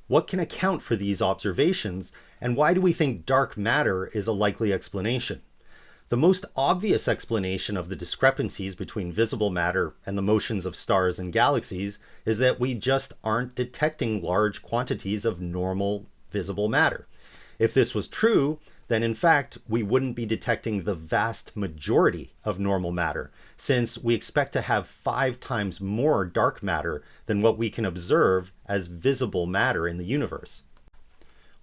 What can account for these observations, and why do we think dark matter is a likely explanation? The most obvious explanation of the discrepancies between visible matter and the motions of stars and galaxies is that we just aren't detecting large quantities of normal visible matter. If this was true, then in fact we wouldn't be detecting the vast majority of normal matter, since we expect to have 5 times more dark matter than what we can observe as visible matter in the universe.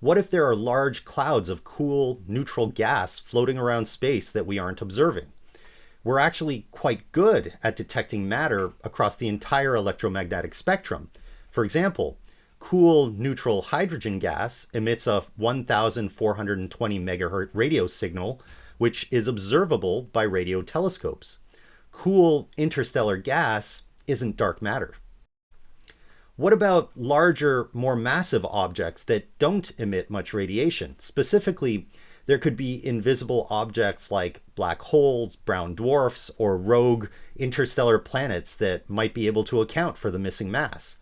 What if there are large clouds of cool, neutral gas floating around space that we aren't observing? We're actually quite good at detecting matter across the entire electromagnetic spectrum. For example, cool, neutral hydrogen gas emits a 1,420 megahertz radio signal, which is observable by radio telescopes. Cool, interstellar gas isn't dark matter. What about larger, more massive objects that don't emit much radiation? Specifically, there could be invisible objects like black holes, brown dwarfs, or rogue interstellar planets that might be able to account for the missing mass.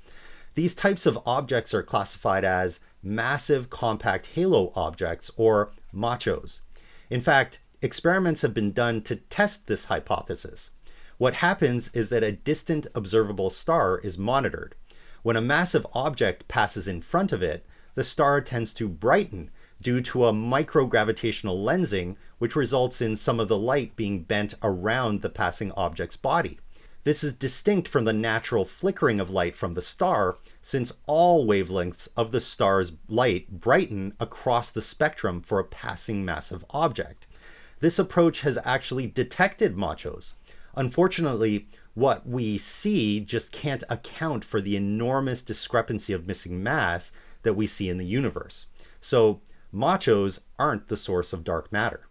These types of objects are classified as massive compact halo objects, or MACHOs. In fact, experiments have been done to test this hypothesis. What happens is that a distant observable star is monitored. When a massive object passes in front of it, the star tends to brighten due to a microgravitational lensing, which results in some of the light being bent around the passing object's body. This is distinct from the natural flickering of light from the star, since all wavelengths of the star's light brighten across the spectrum for a passing massive object. This approach has actually detected MACHOs. Unfortunately, what we see just can't account for the enormous discrepancy of missing mass that we see in the universe. So MACHOs aren't the source of dark matter.